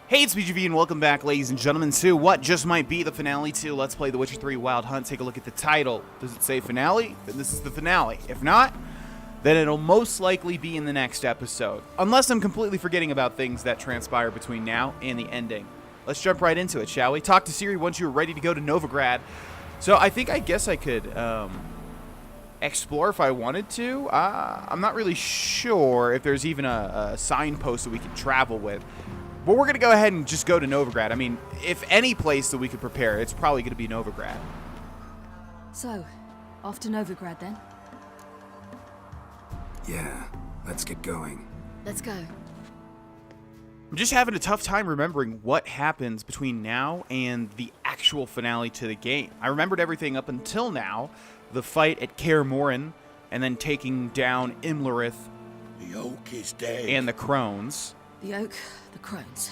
Hey, it's BGV and welcome back, ladies and gentlemen, to what just might be the finale to Let's Play The Witcher 3 Wild Hunt. Take a look at the title. Does it say finale? Then this is the finale. If not, then it'll most likely be in the next episode. Unless I'm completely forgetting about things that transpire between now and the ending. Let's jump right into it, shall we? Talk to Ciri once you're ready to go to Novigrad. So I guess I could explore if I wanted to. I'm not really sure if there's even a signpost that we can travel with. But we're going to go ahead and just go to Novigrad. I mean, if any place that we could prepare, it's probably going to be Novigrad. So, off to Novigrad then? Yeah, let's get going. Let's go. I'm just having a tough time remembering what happens between now and the actual finale to the game. I remembered everything up until now. The fight at Kaer Morhen, and then taking down Imlerith. The oak is dead. And the crones. The oak, the crones.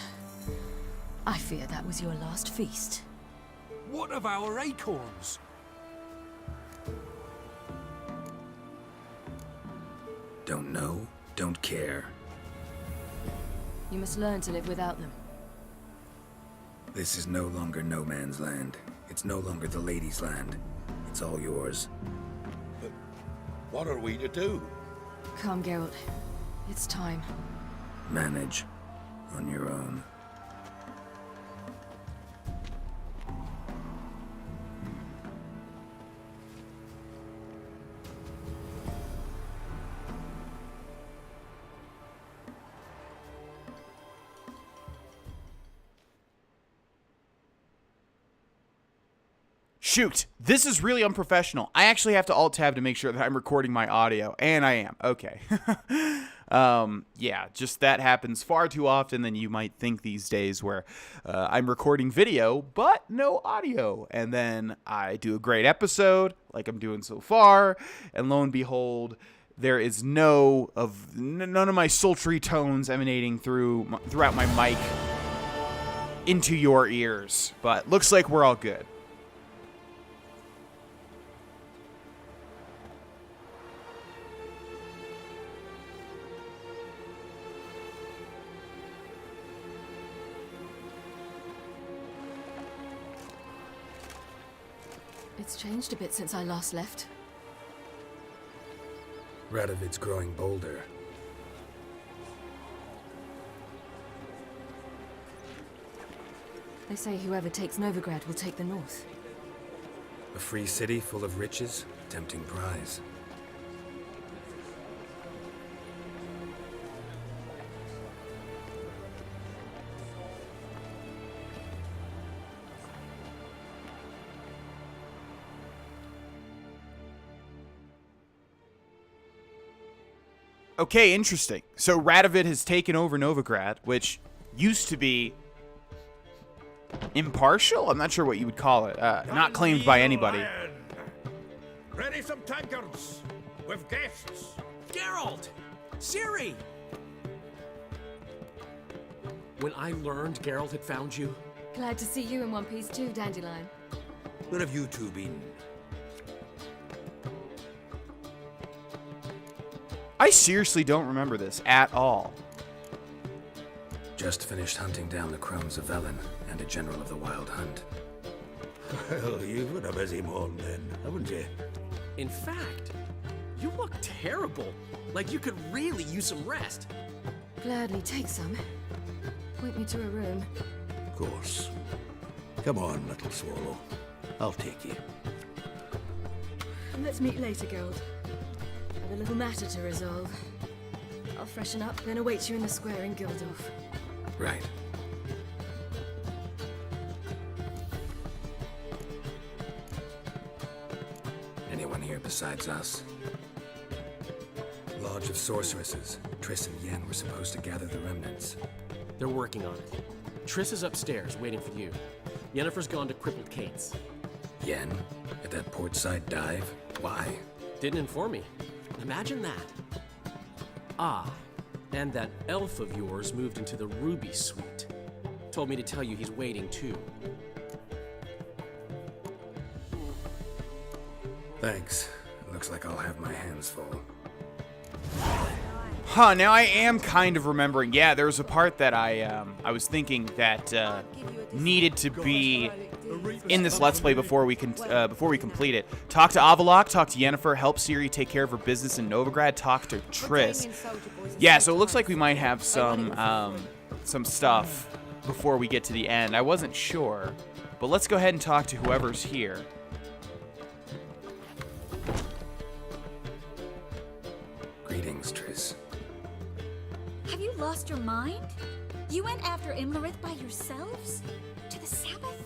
I fear that was your last feast. What of our acorns? Don't know, don't care. You must learn to live without them. This is no longer no man's land. It's no longer the lady's land. It's all yours. But what are we to do? Come, Geralt. It's time. Manage on your own. Shoot, this is really unprofessional. I actually have to alt-tab to make sure that I'm recording my audio, and I am. Okay. Yeah, just that happens far too often than you might think these days, where I'm recording video, but no audio. And then I do a great episode, like I'm doing so far, and lo and behold, there is none of my sultry tones emanating throughout my mic into your ears. But looks like we're all good. It's changed a bit since I last left. Radovid's growing bolder. They say whoever takes Novigrad will take the north. A free city full of riches, tempting prize. Okay, interesting. So Radovid has taken over Novigrad, which used to be impartial? I'm not sure what you would call it. Not claimed by anybody. Ready some tankards with guests. Geralt! Ciri! When I learned Geralt had found you... Glad to see you in one piece too, Dandelion. Where have you two been? I seriously don't remember this at all. Just finished hunting down the crones of Velen and a general of the Wild Hunt. Well, you've had a busy morning then, haven't you? In fact, you look terrible. Like you could really use some rest. Gladly take some. Point me to a room. Of course. Come on, little swallow. I'll take you. Let's meet later, Geralt. I've a little matter to resolve. I'll freshen up, then await you in the square in Gildorf. Right. Anyone here besides us? Lodge of Sorceresses. Triss and Yen were supposed to gather the remnants. They're working on it. Triss is upstairs, waiting for you. Yennefer's gone to Crippled Cates. Yen? At that portside dive? Why? Didn't inform me. Imagine that. Ah, and that elf of yours moved into the Ruby Suite. Told me to tell you he's waiting too. Thanks. Looks like I'll have my hands full. Huh, now I am kind of remembering. Yeah, there was a part that I was thinking that needed to be in this Let's Play before we complete it. Talk to Avallac'h, talk to Yennefer, help Ciri take care of her business in Novigrad, talk to Triss. Yeah, so it looks like we might have some stuff before we get to the end. I wasn't sure, but let's go ahead and talk to whoever's here. Greetings, Triss. Have you lost your mind? You went after Imlerith by yourselves? To the Sabbath?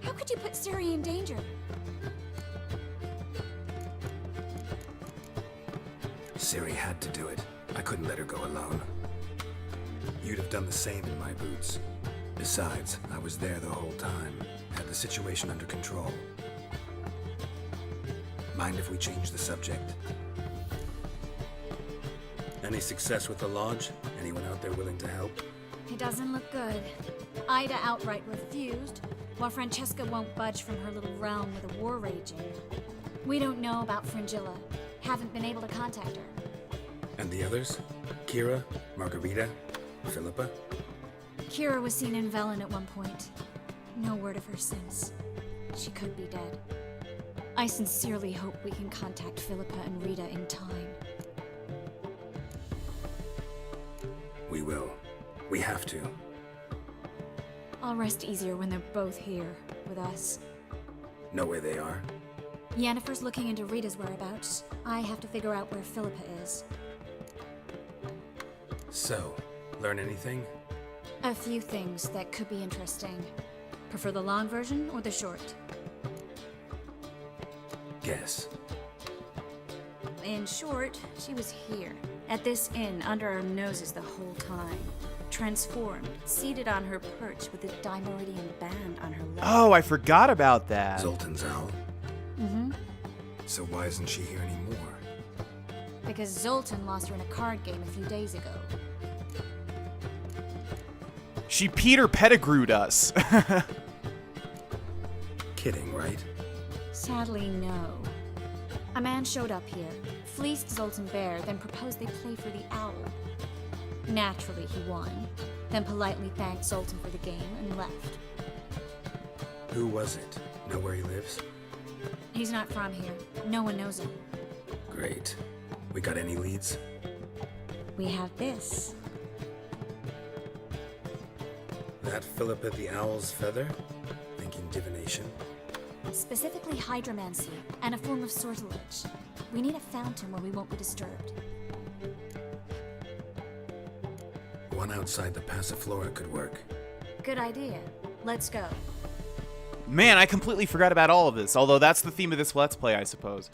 How could you put Ciri in danger? Ciri had to do it. I couldn't let her go alone. You'd have done the same in my boots. Besides, I was there the whole time. Had the situation under control. Mind if we change the subject? Any success with the lodge? Anyone out there willing to help? It doesn't look good. Ida outright refused, while Francesca won't budge from her little realm with a war raging. We don't know about Fringilla. Haven't been able to contact her. And the others? Kira? Margarita? Philippa? Kira was seen in Velen at one point. No word of her since. She could be dead. I sincerely hope we can contact Philippa and Rita in time. We will. We have to. I'll rest easier when they're both here, with us. Know where they are? Yennefer's looking into Rita's whereabouts. I have to figure out where Philippa is. So, learn anything? A few things that could be interesting. Prefer the long version or the short? Guess. In short, she was here, at this inn, under our noses the whole time. Transformed, seated on her perch with a Dimeridian band on her leg. Oh, I forgot about that. Zoltan's owl? Mm-hmm. So why isn't she here anymore? Because Zoltan lost her in a card game a few days ago. She Peter Pettigrewed us. Kidding, right? Sadly, no. A man showed up here, fleeced Zoltan bare, then proposed they play for the owl. Naturally, he won, then politely thanked Zoltan for the game and left. Who was it? Know where he lives? He's not from here. No one knows him. Great. We got any leads? We have this. That Philippa the Owl's feather? Thinking divination? Specifically hydromancy, and a form of sortilege. We need a fountain where we won't be disturbed. One outside the Passiflora could work. Good idea. Let's go. Man, I completely forgot about all of this, although that's the theme of this Let's Play, I suppose.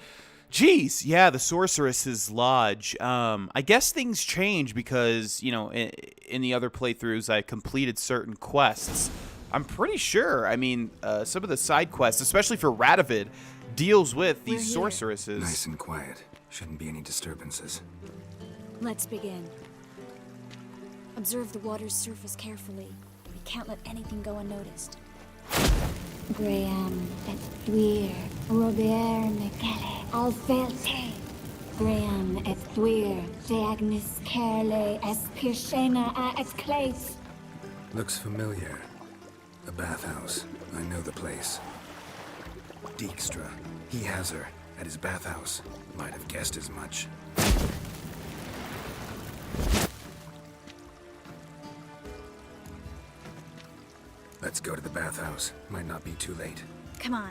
Jeez, yeah, the Sorceress's Lodge. I guess things change because, you know, in the other playthroughs, I completed certain quests. I'm pretty sure, I mean, some of the side quests, especially for Radovid, deals with these sorceresses. Nice and quiet. Shouldn't be any disturbances. Let's begin. Observe the water's surface carefully. We can't let anything go unnoticed. Graham et thuir, Robert Mekele, Alfelte. Graham et thuir, Deagnis Kerle, es Pirshena a et Clace. Looks familiar. The bathhouse. I know the place. Dijkstra. He has her at his bathhouse. Might have guessed as much. Let's go to the bathhouse. Might not be too late. Come on.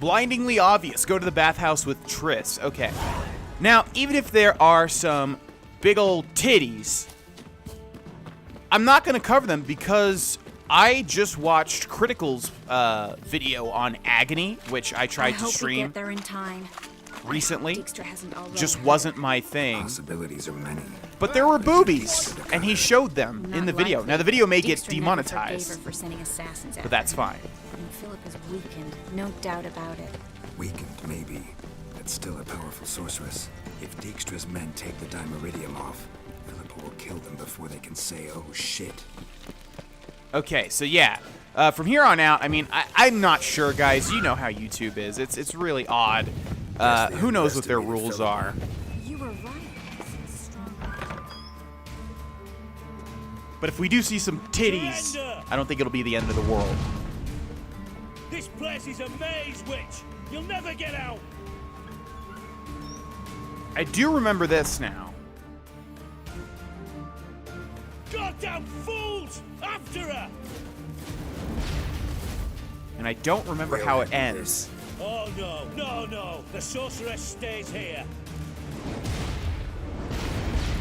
Blindingly obvious. Go to the bathhouse with Triss. Okay. Now, even if there are some big old titties, I'm not going to cover them because I just watched Critical's video on Agony, which I tried to stream. We get there in time. Recently. Dijkstra hasn't already Just heard. wasn't my thing. Possibilities are many. But there were boobies, and he showed them in the Not video. likely. Now, the video may get Dijkstra never forgave demonetized, her for sending assassins but after that's him. fine. And Philippa's weakened, no doubt about it. Weakened, maybe. But still a powerful sorceress. If Dijkstra's men take the Dimeridium off, Philippa will kill them before they can say, oh shit. Okay, so yeah. From here on out, I mean, I'm not sure, guys. You know how YouTube is. It's really odd Who knows what their rules are? You were right. But if we do see some titties, I don't think it'll be the end of the world. This place is a maze, witch. You'll never get out. I do remember this now. Goddamn fools! After her! And I don't remember how it ends. Oh no, no, no! The sorceress stays here.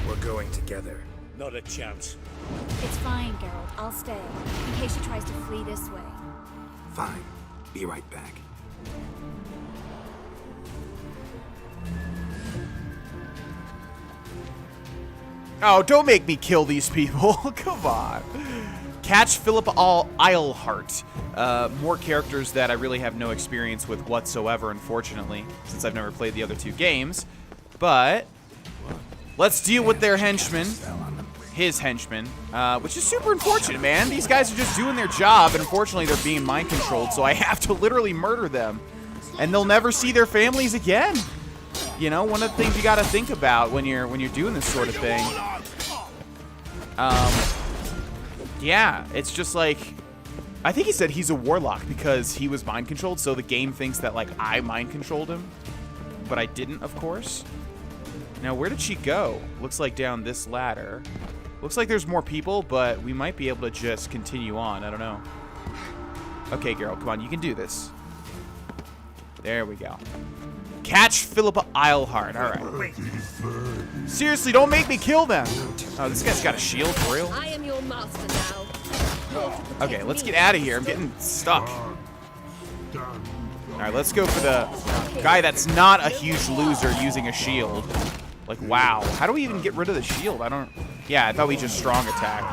We're going together. Not a chance. It's fine, Geralt. I'll stay, in case she tries to flee this way. Fine. Be right back. Oh, don't make me kill these people. Come on. Catch Philippa Eilhart. More characters that I really have no experience with whatsoever, unfortunately, since I've never played the other two games. But let's deal with their henchmen. His henchmen, which is super unfortunate, man. These guys are just doing their job, and unfortunately they're being mind-controlled, so I have to literally murder them. And they'll never see their families again. You know, one of the things you gotta think about when you're doing this sort of thing. Yeah, it's just like, I think he said he's a warlock because he was mind-controlled, so the game thinks that, like, I mind-controlled him. But I didn't, of course. Now, where did she go? Looks like down this ladder. Looks like there's more people, but we might be able to just continue on. I don't know. Okay, Geralt, come on. You can do this. There we go. Catch Philippa Eilhart. All right. Seriously, don't make me kill them. Oh, this guy's got a shield for real. I am your master now. Okay, let's get out of here. I'm getting stuck. All right, let's go for the guy that's not a huge loser using a shield. Like, wow. How do we even get rid of the shield? I don't... Yeah, I thought we just strong attack.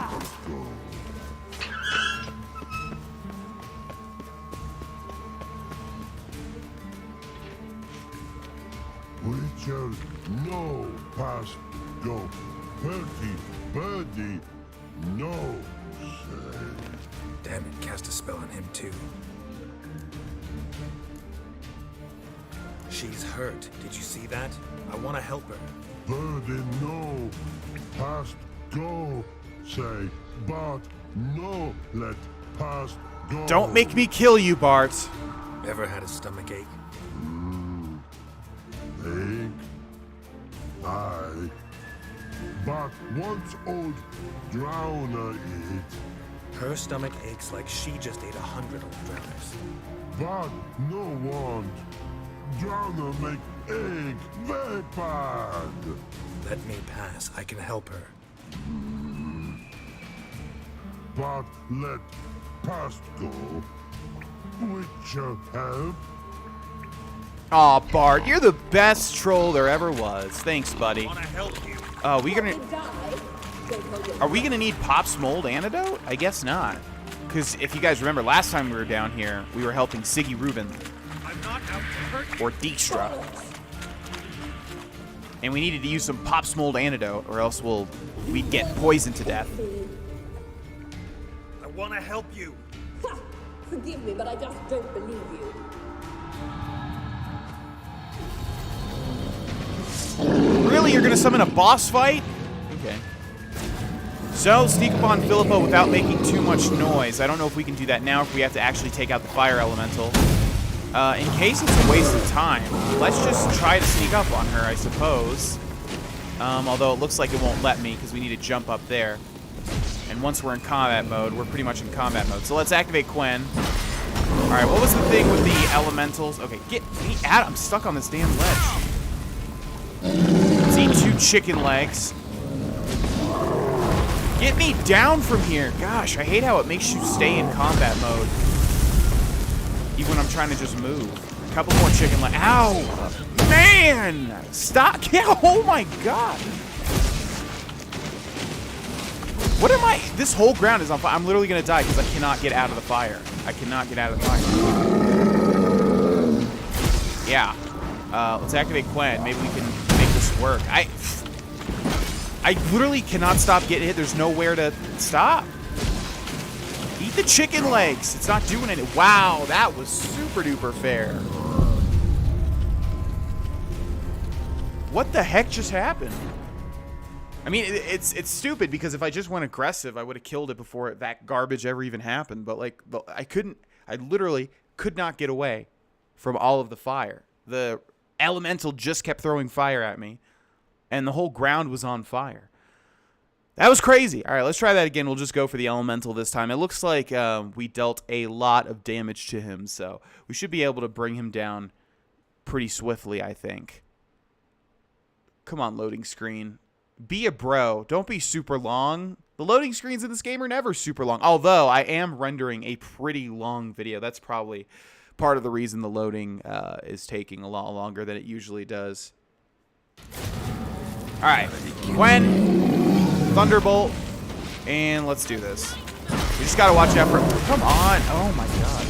Witcher, no past go. Birdie, no say. Damn it, cast a spell on him too. She's hurt. Did you see that? I want to help her. Birdie, no past go say. But no let past go. Don't make me kill you, Bart. Ever had a stomach ache? Ache? Aye. But once old drowner eat. Her stomach aches like she just ate 100 old drowners. But no want. Drowner make egg very bad. Let me pass. I can help her. But let past go. Witcher help. Aw, Bart, you're the best troll there ever was. Thanks, buddy. Wanna help you? Are we gonna need Pop's mold antidote? I guess not. Because if you guys remember, last time we were down here, we were helping Siggy Rubin. I'm not out to hurt you. Or Dijkstra. And we needed to use some Pop's mold antidote, or else we'd get poisoned to death. I wanna help you. Forgive me, but I just don't believe you. Really? You're gonna summon a boss fight? Okay. So, sneak up on Philippa without making too much noise. I don't know if we can do that now, if we have to actually take out the fire elemental. In case it's a waste of time, let's just try to sneak up on her, I suppose. Although it looks like it won't let me, because we need to jump up there. And once we're in combat mode, we're pretty much in combat mode. So let's activate Quen. Alright, what was the thing with the elementals? Okay, get me out. I'm stuck on this damn ledge. Let's eat 2 chicken legs. Get me down from here. Gosh, I hate how it makes you stay in combat mode. Even when I'm trying to just move. A couple more chicken legs. Ow! Man! Stop! Oh my god! What am I? This whole ground is on fire. I'm literally gonna die because I cannot get out of the fire. I cannot get out of the fire. Yeah. Let's activate Quen. Maybe we can make this work. I literally cannot stop getting hit. There's nowhere to stop. Eat the chicken legs. It's not doing it. Wow, that was super duper fair. What the heck just happened? I mean, it's stupid because if I just went aggressive, I would have killed it before that garbage ever even happened. But like, I literally could not get away from all of the fire. The elemental just kept throwing fire at me, and the whole ground was on fire. That was crazy. All right, let's try that again. We'll just go for the elemental this time. It looks like we dealt a lot of damage to him, so we should be able to bring him down pretty swiftly, I think. Come on, loading screen. Be a bro. Don't be super long. The loading screens in this game are never super long, although I am rendering a pretty long video. That's probably part of the reason the loading is taking a lot longer than it usually does. All right, Gwen, Thunderbolt, and let's do this. We just gotta watch out for. Come on! Oh my god!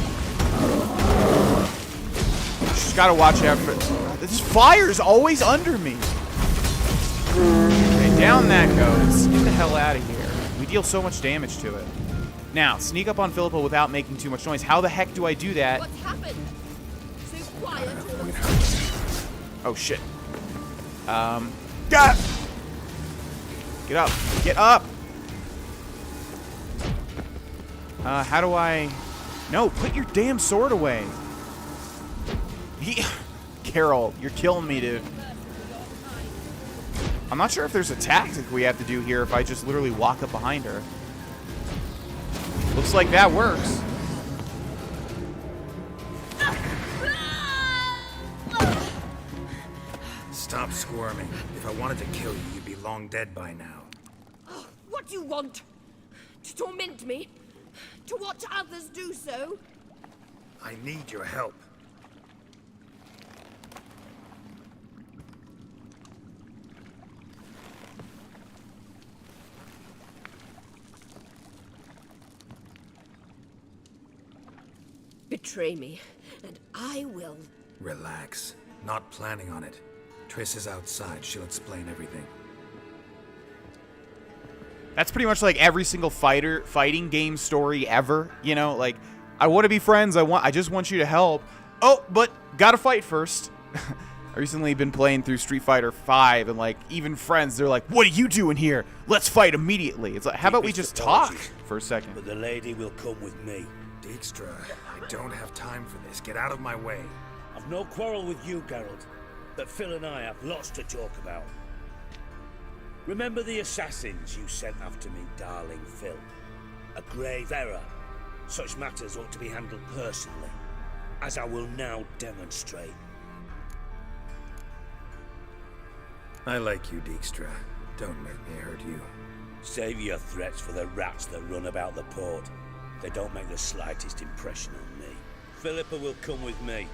Just gotta watch out for. This fire's always under me. Okay, down that goes. Get the hell out of here. We deal so much damage to it. Now, sneak up on Philippa without making too much noise. How the heck do I do that? What's happened? So quiet. Oh, shit. Get up. Get up. How do I... No, put your damn sword away. Carol, you're killing me, dude. I'm not sure if there's a tactic we have to do here if I just literally walk up behind her. Looks like that works. Stop squirming. If I wanted to kill you, you'd be long dead by now. What do you want? To torment me? To watch others do so? I need your help. Betray me, and I will. Relax. Not planning on it. Triss is outside. She'll explain everything. That's pretty much like every single fighting game story ever. You know, like, I want to be friends. I just want you to help. Oh, but gotta fight first. I recently been playing through Street Fighter V, and like even friends, they're like, "What are you doing here? Let's fight immediately." It's like, how about we just talk for a second? But the lady will come with me. Dijkstra, I don't have time for this. Get out of my way. I've no quarrel with you, Geralt, but Phil and I have lots to talk about. Remember the assassins you sent after me, darling Phil? A grave error. Such matters ought to be handled personally, as I will now demonstrate. I like you, Dijkstra. Don't make me hurt you. Save your threats for the rats that run about the port. They don't make the slightest impression on me. Philippa will come with me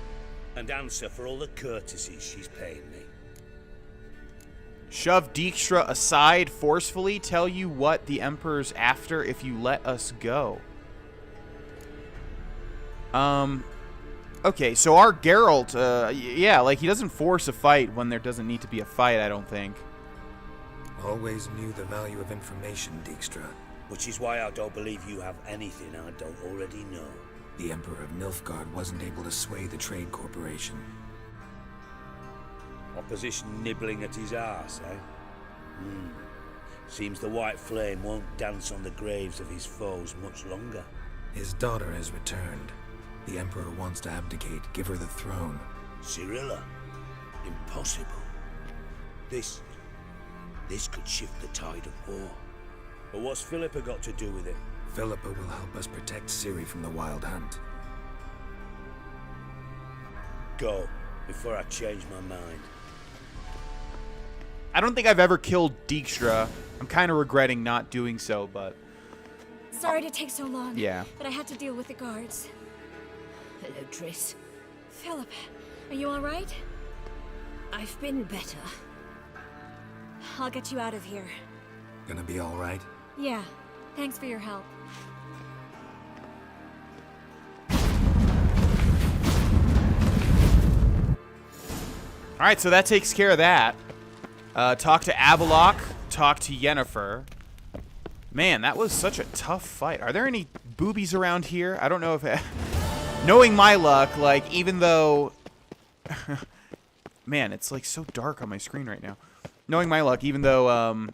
and answer for all the courtesies she's paying me. Shove Dijkstra aside forcefully. Tell you what the Emperor's after if you let us go. Okay, so our Geralt, yeah, like he doesn't force a fight when there doesn't need to be a fight, I don't think. Always knew the value of information, Dijkstra. Which is why I don't believe you have anything I don't already know. The Emperor of Nilfgaard wasn't able to sway the Trade Corporation. Opposition nibbling at his arse, eh? Seems the White Flame won't dance on the graves of his foes much longer. His daughter has returned. The Emperor wants to abdicate, give her the throne. Cirilla? Impossible. This could shift the tide of war. But what's Philippa got to do with it? Philippa will help us protect Ciri from the Wild Hunt. Go, before I change my mind. I don't think I've ever killed Dijkstra. I'm kind of regretting not doing so, but... Sorry to take so long. Yeah. But I had to deal with the guards. Hello, Triss. Philip, are you all right? I've been better. I'll get you out of here. Gonna be all right? Yeah. Thanks for your help. All right, so that takes care of that. Talk to Avallac'h, talk to Yennefer. Man, that was such a tough fight. Are there any boobies around here? I don't know if... Knowing my luck, like, even though... Man, it's like so dark on my screen right now. Knowing my luck, even though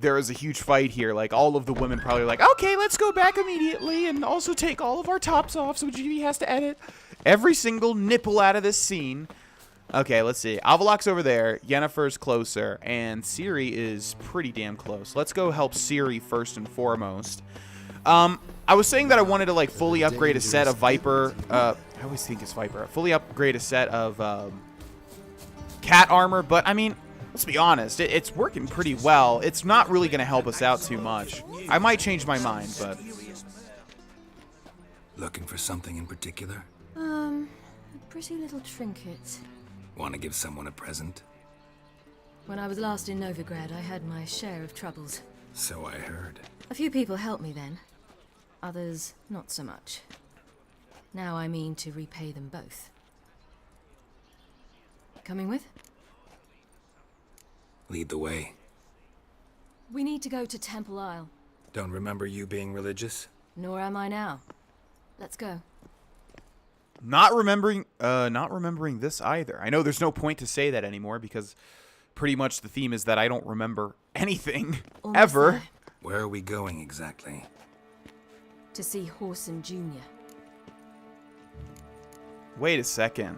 there is a huge fight here, like all of the women probably like, okay, let's go back immediately and also take all of our tops off so GV has to edit every single nipple out of this scene. Okay, let's see. Avallac's over there, Yennefer's closer, and Ciri is pretty damn close. Let's go help Ciri first and foremost. I was saying that I wanted to like fully upgrade a set of Viper. I always think it's Viper. Fully upgrade a set of cat armor, but I mean, let's be honest, it's working pretty well. It's not really going to help us out too much. I might change my mind, but... Looking for something in particular? A pretty little trinket. Want to give someone a present? When I was last in Novigrad, I had my share of troubles. So I heard. A few people helped me then. Others, not so much. Now I mean to repay them both. Coming with? Lead the way. We need to go to Temple Isle. Don't remember you being religious? Nor am I now. Let's go. Not remembering this either. I know there's no point to say that anymore because pretty much the theme is that I don't remember anything Almost ever. there. Where are we going exactly? To see Whoreson Jr. Wait a second.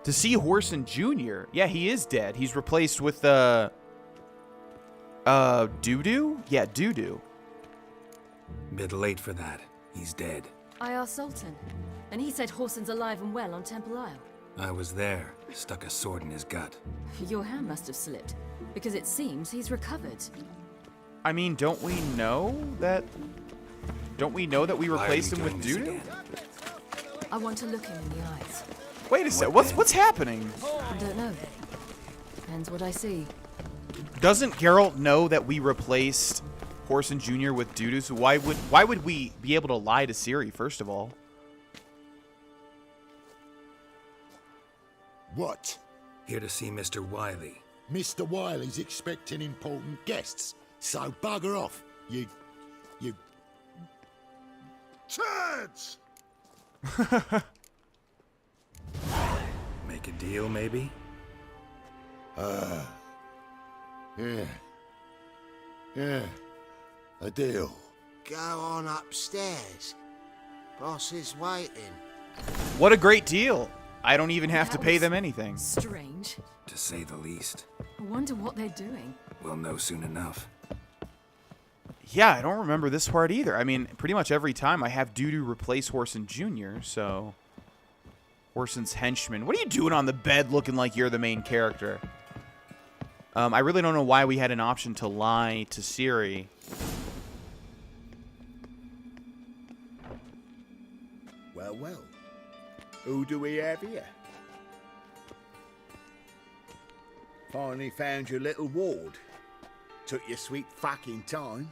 To see Whoreson Jr. Yeah, he is dead. He's replaced with Dudu? Yeah, Dudu. Bit late for that. He's dead. I asked Sultan, and he said Whoreson's alive and well on Temple Isle. I was there. Stuck a sword in his gut. Your hand must have slipped, because it seems he's recovered. I mean, don't we know that we replaced him with Dudu? Again? I want to look him in the eyes. Wait a sec. What's happening? I don't know. Depends what I see. Doesn't Geralt know that we replaced Whoreson Jr. with Dudu? So why would we be able to lie to Ciri first of all? What? Here to see Mr. Wiley. Mr. Wiley's expecting important guests, so bugger off, you... Turds! Make a deal, maybe? Yeah, a deal. Go on upstairs. Boss is waiting. What a great deal. I don't even have to pay them anything. Strange. To say the least. I wonder what they're doing. We'll know soon enough. Yeah, I don't remember this part either. I mean, pretty much every time I have Dudu replace Whoreson Jr., so... Whoreson's henchman. What are you doing on the bed looking like you're the main character? I really don't know why we had an option to lie to Ciri. Well, well. Who do we have here? Finally found your little ward. Took your sweet fucking time.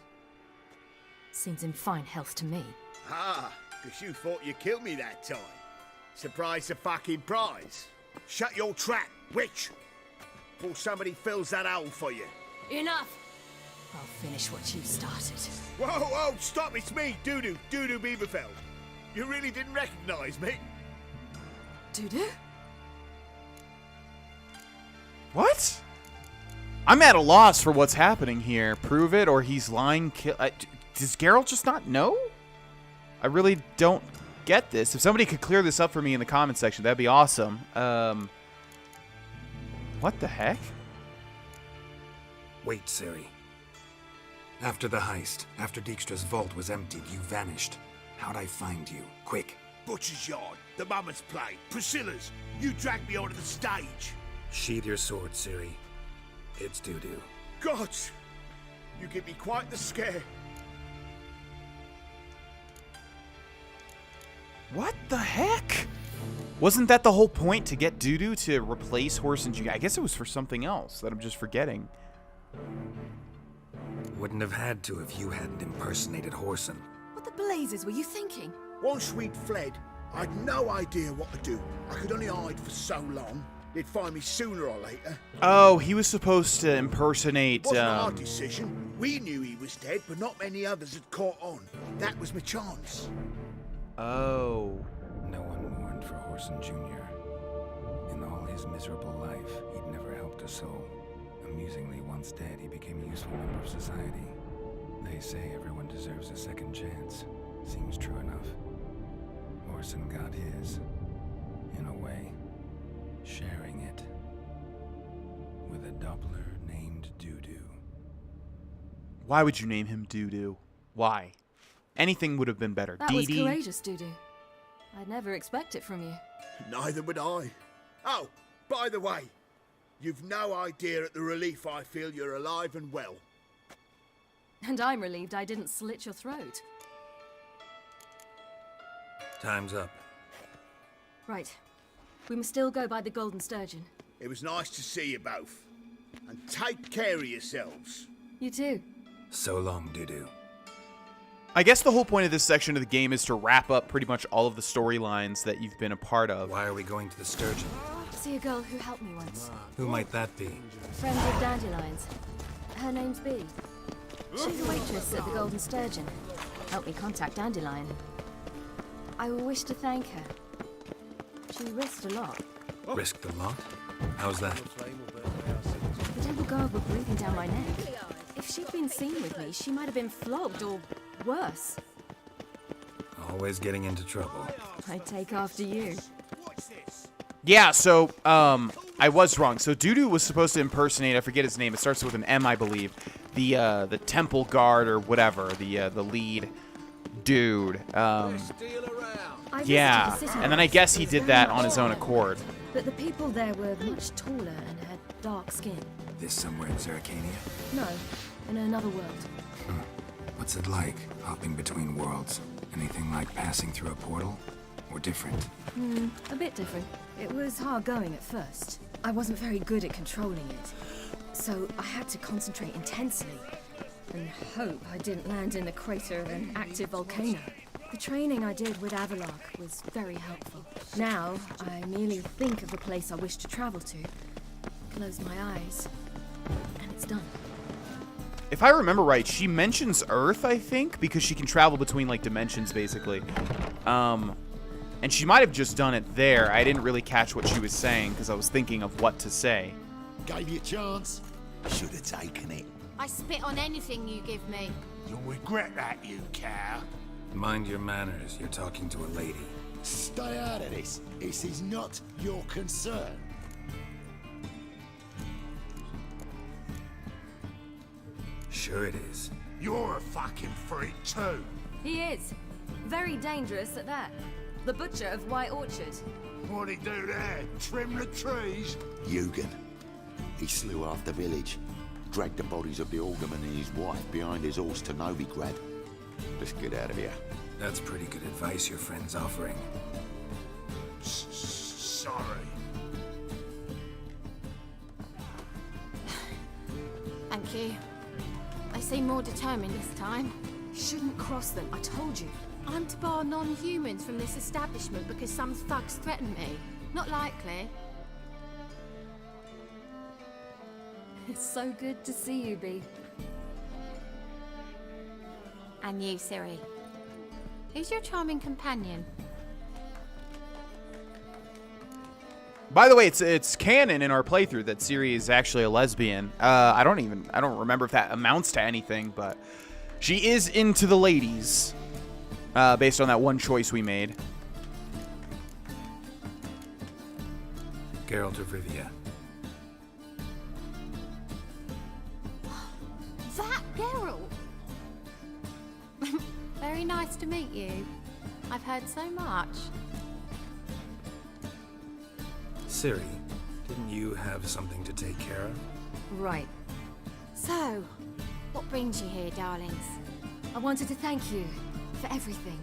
Seems in fine health to me. Ah, because you thought you killed me that time. Surprise the fucking prize. Shut your trap, witch. Before somebody fills that hole for you. Enough! I'll finish what you started. Whoa, stop, it's me, Dudu Bieberfeld. You really didn't recognize me? Dudu? What? I'm at a loss for what's happening here. Prove it or he's lying. Does Geralt just not know? I really don't get this. If somebody could clear this up for me in the comment section, that'd be awesome. What the heck? Wait, Ciri. After the heist, after Dijkstra's vault was emptied, you vanished. How'd I find you? Quick. Butcher's Yard, the Mummer's Play, Priscilla's. You dragged me onto the stage. Sheathe your sword, Ciri. It's Dudu. God, you give me quite the scare. What the heck? Wasn't that the whole point, to get Dudu to replace Whoreson Jr.? I guess it was for something else that I'm just forgetting. Wouldn't have had to if you hadn't impersonated Whoreson. What the blazes were you thinking? Once we'd fled, I'd no idea what to do. I could only hide for so long. They'd find me sooner or later. Oh, he was supposed to impersonate, Wasn't our decision. We knew he was dead, but not many others had caught on. That was my chance. Oh. No one mourned for Whoreson Jr. in all his his miserable life, he'd never helped a soul. Amusingly, once dead, he became a useful member of society. They say everyone deserves a second chance. Seems true enough. Orson got his, in a way, sharing it with a Doppler named Dudu. Why would you name him Dudu? Why? Anything would have been better. That was Dee. courageous, Dudu. I'd never expect it from you. Neither would I. Oh, by the way, you've no idea at the relief I feel you're alive and well. And I'm relieved I didn't slit your throat. Time's up. Right. We must still go by the Golden Sturgeon. It was nice to see you both. And take care of yourselves. You too. So long, Dudu. I guess the whole point of this section of the game is to wrap up pretty much all of the storylines that you've been a part of. Why are we going to the Sturgeon? See a girl who helped me once. Who might that be? Friend of Dandelion's. Her name's Bee. She's a waitress at the Golden Sturgeon. Helped me contact Dandelion. I wish to thank her. She risked a lot. Risked a lot? How's that? The devil guard were breathing down my neck. If she'd been seen with me, she might have been flogged or worse. Always getting into trouble. I'd take after you. Yeah, so, I was wrong. So Dudu was supposed to impersonate, I forget his name, it starts with an M, I believe, the temple guard or whatever, the lead dude. Yeah, and then I guess he did that on his own accord. But the people there were much taller and had dark skin. This somewhere in Zeracania? No, in another world. What's it like, hopping between worlds? Anything like passing through a portal? Or different? A bit different. It was hard going at first. I wasn't very good at controlling it. So I had to concentrate intensely and hope I didn't land in the crater of an active volcano. The training I did with Avallac'h was very helpful. Now, I merely think of the place I wish to travel to, close my eyes, and it's done. If I remember right, she mentions Earth, I think, because she can travel between, like, dimensions, basically. And she might have just done it there. I didn't really catch what she was saying, because I was thinking of what to say. Gave you a chance. Should have taken it. I spit on anything you give me. You'll regret that, you cow. Mind your manners, you're talking to a lady. Stay out of this. This is not your concern. Sure it is. You're a fucking freak too. He is. Very dangerous at that. The butcher of White Orchard. What'd he do there? Trim the trees? Eugen. He slew half the village. Dragged the bodies of the alderman and his wife behind his horse to Novigrad. Let's get out of here. That's pretty good advice your friend's offering. Sorry. Thank you. They seem more determined this time. Shouldn't cross them, I told you. I'm to bar non-humans from this establishment because some thugs threaten me. Not likely. It's so good to see you, Bee. And you, Ciri. Who's your charming companion? By the way, it's canon in our playthrough that Ciri is actually a lesbian. I don't remember if that amounts to anything, but she is into the ladies, based on that one choice we made. Geralt of Rivia. That Geralt! Very nice to meet you. I've heard so much. Ciri, didn't you have something to take care of? Right. So, what brings you here, darlings? I wanted to thank you for everything.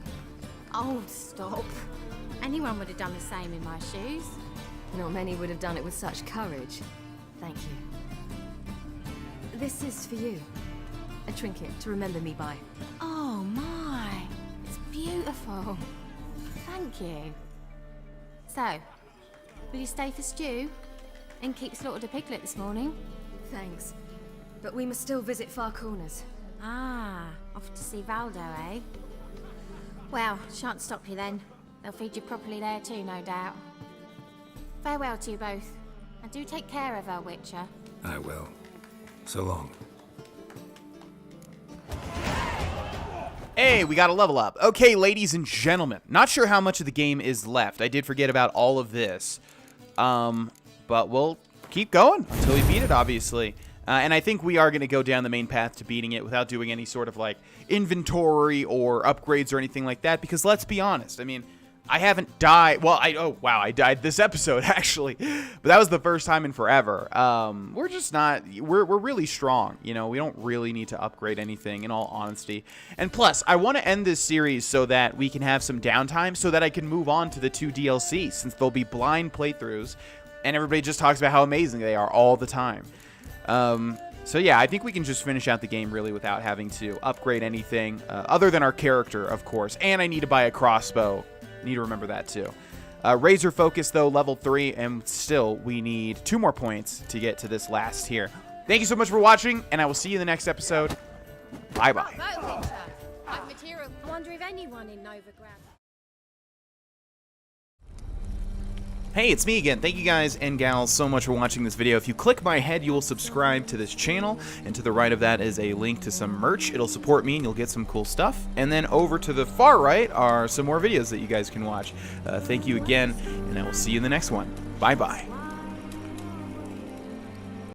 Oh, stop. Anyone would have done the same in my shoes. Not many would have done it with such courage. Thank you. This is for you. A trinket to remember me by. Oh my, it's beautiful. Thank you. So, will you stay for stew? And keep slaughtered a piglet this morning? Thanks. But we must still visit Far Corners. Ah, off to see Valdo, eh? Well, shan't stop you then. They'll feed you properly there too, no doubt. Farewell to you both. And do take care of her, Witcher. I will. So long. Hey, we got a level up. Okay, ladies and gentlemen. Not sure how much of the game is left. I did forget about all of this. But we'll keep going until we beat it, obviously. And I think we are going to go down the main path to beating it without doing any sort of, like, inventory or upgrades or anything like that. Because let's be honest. I mean, I haven't died. Well, oh, wow, I died this episode, actually. But that was the first time in forever. We're just not, we're really strong. You know, we don't really need to upgrade anything, in all honesty. And plus, I want to end this series so that we can have some downtime so that I can move on to the 2 DLCs, since they'll be blind playthroughs. And everybody just talks about how amazing they are all the time. So yeah, I think we can just finish out the game really without having to upgrade anything other than our character, of course. And I need to buy a crossbow. Need to remember that too. Razor focus though, level 3, and still we need 2 more points to get to this last tier. Thank you so much for watching, and I will see you in the next episode. Bye bye. I wonder if anyone in Novigrad. Hey, it's me again. Thank you guys and gals so much for watching this video. If you click my head, you will subscribe to this channel, and to the right of that is a link to some merch. It'll support me and you'll get some cool stuff. And then over to the far right are some more videos that you guys can watch. Thank you again, and I will see you in the next one. Bye-bye.